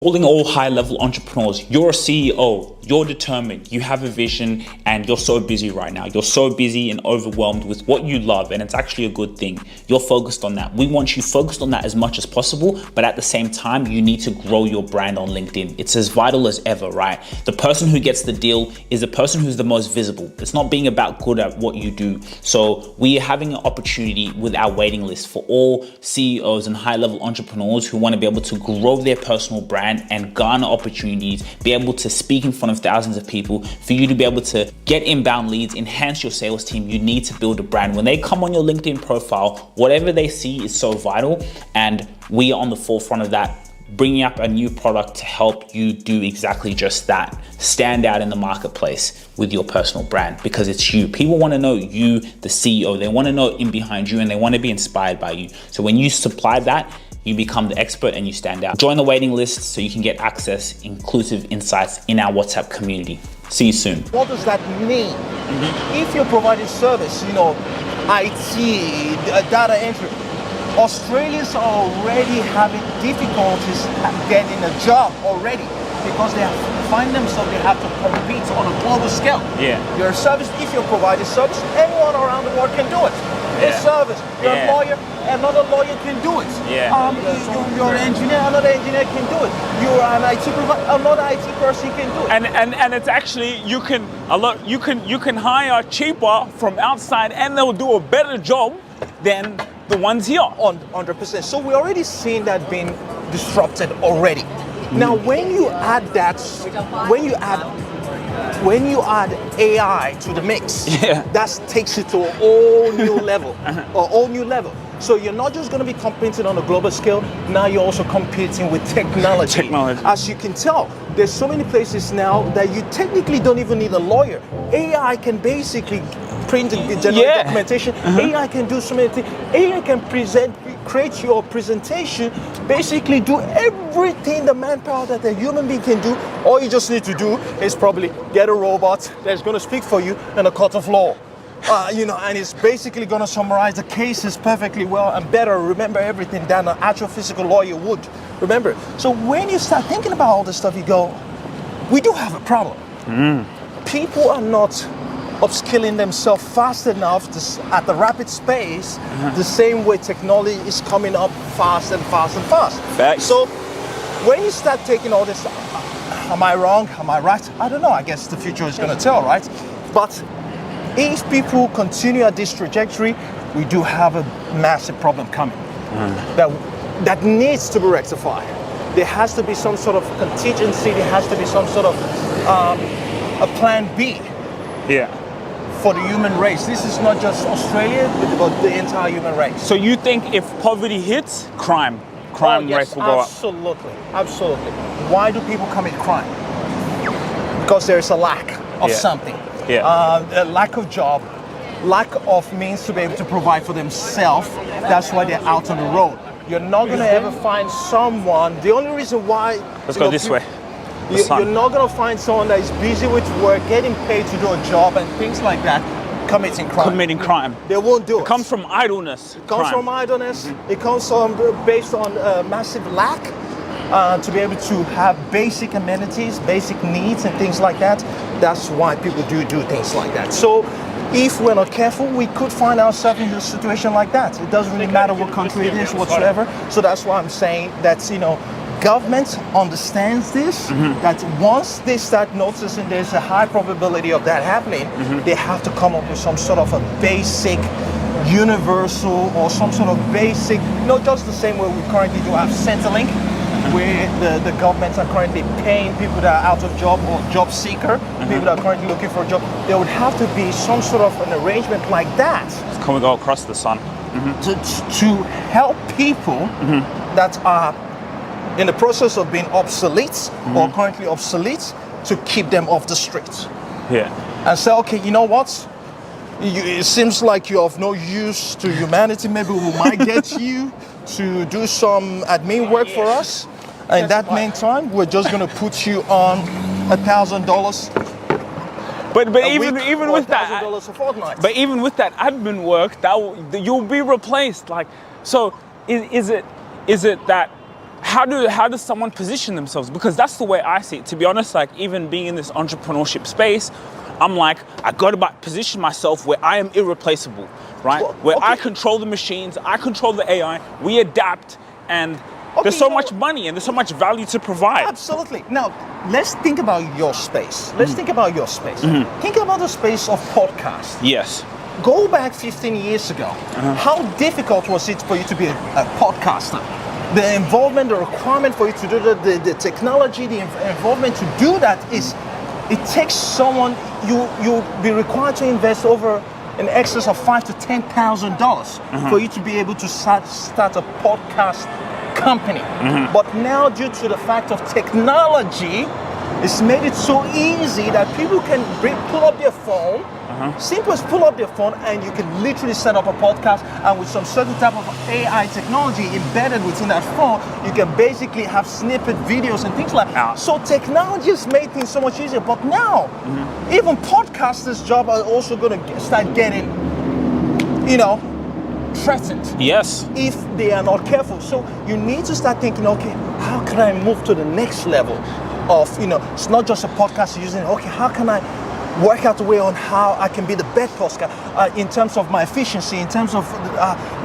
Calling all high-level entrepreneurs, you're a CEO, you're determined, you have a vision, and you're so busy right now. You're so busy and overwhelmed with what you love, and it's actually a good thing. You're focused on that. We want you focused on that as much as possible, but at the same time, you need to grow your brand on LinkedIn. It's as vital as ever, right? The person who gets the deal is the person who's the most visible. It's not being about good at what you do. So we are having an opportunity with our waiting list for all CEOs and high-level entrepreneurs who want to be able to grow their personal brand and garner opportunities, be able to speak in front of thousands of people, for you to be able to get inbound leads, enhance your sales team. You need to build a brand. When they come on your LinkedIn profile, whatever they see is so vital, and we are on the forefront of that, bringing up a new product to help you do exactly just that. Stand out in the marketplace with your personal brand, because it's you. People want to know you, the CEO. They want to know in behind you, and they want to be inspired by you. So when you supply that, you become the expert and you stand out. Join the waiting list so you can get access, inclusive insights in our WhatsApp community. See you soon. What does that mean? If you're providing service, IT, data entry, Australians are already having difficulties getting a job already because they find themselves, they have to compete on a global scale. Yeah. Your service, if you're providing service, anyone around the world can do it. Yeah. It's service. You're a lawyer, another lawyer can do it. Yeah. You're an engineer, another engineer can do it. You're an IT provider, another IT person can do it. And it's actually you can hire cheaper from outside and they'll do a better job than the ones here. 100%. So we're already seeing that being disrupted already. Now, when you add that, when you add AI to the mix, that takes it to a whole new level, So you're not just going to be competing on a global scale. Now you're also competing with technology. As you can tell, there's so many places now that you technically don't even need a lawyer. AI can basically print and generate documentation. AI can do so many things. AI can create your presentation, basically do everything the manpower that a human being can do. All you just need to do is probably get a robot that's going to speak for you in a court of law. And it's basically going to summarize the cases perfectly well and better remember everything than an actual physical lawyer would remember. So when you start thinking about all this stuff, you go, we do have a problem. People are not upskilling themselves fast enough at the rapid space, the same way technology is coming up fast and fast and fast. Facts. So when you start taking all this, am I wrong? Am I right? I don't know. I guess the future is going to tell, right? But if people continue at this trajectory, we do have a massive problem coming that needs to be rectified. There has to be some sort of contingency. There has to be some sort of a plan B. For the human race. This is not just Australia, but the entire human race. So you think if poverty hits, crime rates will go up? Absolutely. Why do people commit crime? Because there's a lack of something. A lack of job, lack of means to be able to provide for themselves. That's why they're out on the road. You're not going to ever find someone. The only reason why. Let's go this way. You're not going to find someone that is busy with work, getting paid to do a job and things like that, committing crime. They won't do it. It comes from idleness. It comes from idleness. It comes from based on massive lack to be able to have basic amenities, basic needs and things like that. That's why people do things like that. So if we're not careful, we could find ourselves in a situation like that. It doesn't really matter what country it is whatsoever. So that's why I'm saying that, government understands this, that once they start noticing there's a high probability of that happening, they have to come up with some sort of a basic, universal, or some sort of basic, just the same way we currently do have Centrelink, where the governments are currently paying people that are out of job or job seeker, people that are currently looking for a job. There would have to be some sort of an arrangement like that. Can we go across the sun? To help people that are in the process of being obsolete or currently obsolete, to keep them off the streets. And say, okay, you know what? It seems like you're of no use to humanity. Maybe we might get you to do some admin work for us. And in that meantime, we're just going to put you on $1,000. But even with that, $1,000 a fortnight. But even with that admin work, you'll be replaced. So is it that how does someone position themselves? Because that's the way I see it. To be honest, like even being in this entrepreneurship space, I'm like, I got to position myself where I am irreplaceable, right? Well, where okay. I control the machines, I control the AI, we adapt, and there's so much money and there's so much value to provide. Absolutely. Now, let's think about your space. Let's think about your space. Think about the space of podcast. Yes. Go back 15 years ago. How difficult was it for you to be a podcaster? The involvement, the requirement for you to do the technology, the involvement to do that is, it takes someone, you'll be required to invest over in excess of $5,000 to $10,000 for you to be able to start a podcast company. But now, due to the fact of technology, it's made it so easy that people can pull up their phone, simple as pull up their phone, and you can literally set up a podcast, and with some certain type of AI technology embedded within that phone, you can basically have snippet videos and things like that. So technology has made things so much easier, but now, even podcasters' job are also going to start getting, threatened. Yes. If they are not careful. So you need to start thinking, okay, how can I move to the next level of, it's not just a podcast using, okay, how can I work out a way on how I can be the best podcast in terms of my efficiency, in terms of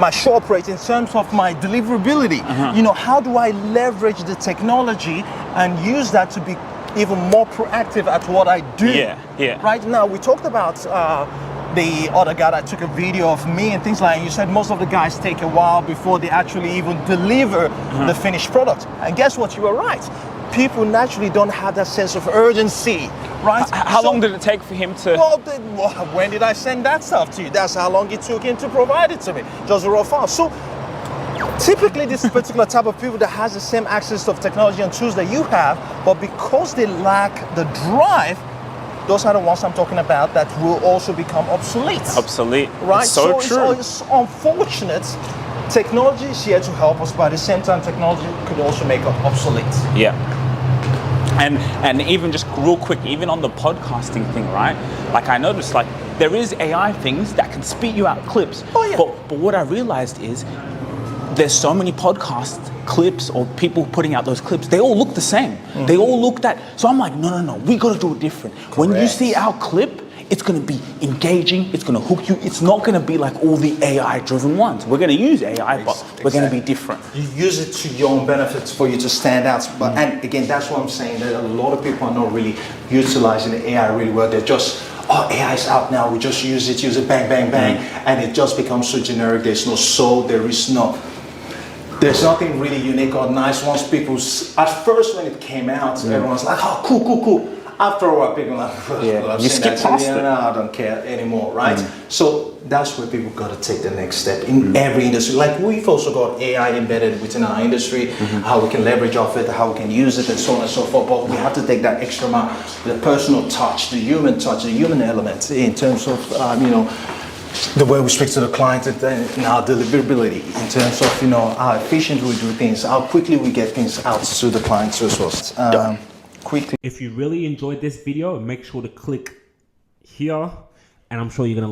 my show rate, in terms of my deliverability. How do I leverage the technology and use that to be even more proactive at what I do? Yeah. Right now, we talked about the other guy that took a video of me and things like that. You said most of the guys take a while before they actually even deliver the finished product. And guess what? You were right. People naturally don't have that sense of urgency, right? How long did it take for him to? Well, when did I send that stuff to you? That's how long it took him to provide it to me. Just a raw file. So typically this particular type of people that has the same access to technology and tools that you have, but because they lack the drive, those are the ones I'm talking about that will also become obsolete. Obsolete. Right? It's so true. It's unfortunate. Technology is here to help us, but at the same time, technology could also make us obsolete. Yeah. And even just real quick, even on the podcasting thing, right? Like I noticed, like there is AI things that can spit you out clips. Oh yeah. But what I realized is there's so many podcast clips or people putting out those clips, they all look the same. They all look that. So I'm like, no, we gotta do it different. Correct. When you see our clip, it's gonna be engaging, it's gonna hook you. It's not gonna be like all the AI driven ones. We're gonna use AI, but we're gonna be different. You use it to your own benefits for you to stand out. But and again, that's what I'm saying, that a lot of people are not really utilizing the AI really well. They're just, AI is out now, we just use it, bang, bang, bang, and it just becomes so generic. There's no soul, there's nothing really unique or nice. Once people, at first when it came out, everyone's like, oh, cool. After a while, people are like, you skip past it. No, I don't care anymore, right? So that's where people got to take the next step in every industry. Like we've also got AI embedded within our industry, how we can leverage off it, how we can use it, and so on and so forth. But we have to take that extra mile, the personal touch, the human element in terms of, the way we speak to the client and our deliverability in terms of, how efficient we do things, how quickly we get things out to the clients as well. Quickly. If you really enjoyed this video, make sure to click here, and I'm sure you're gonna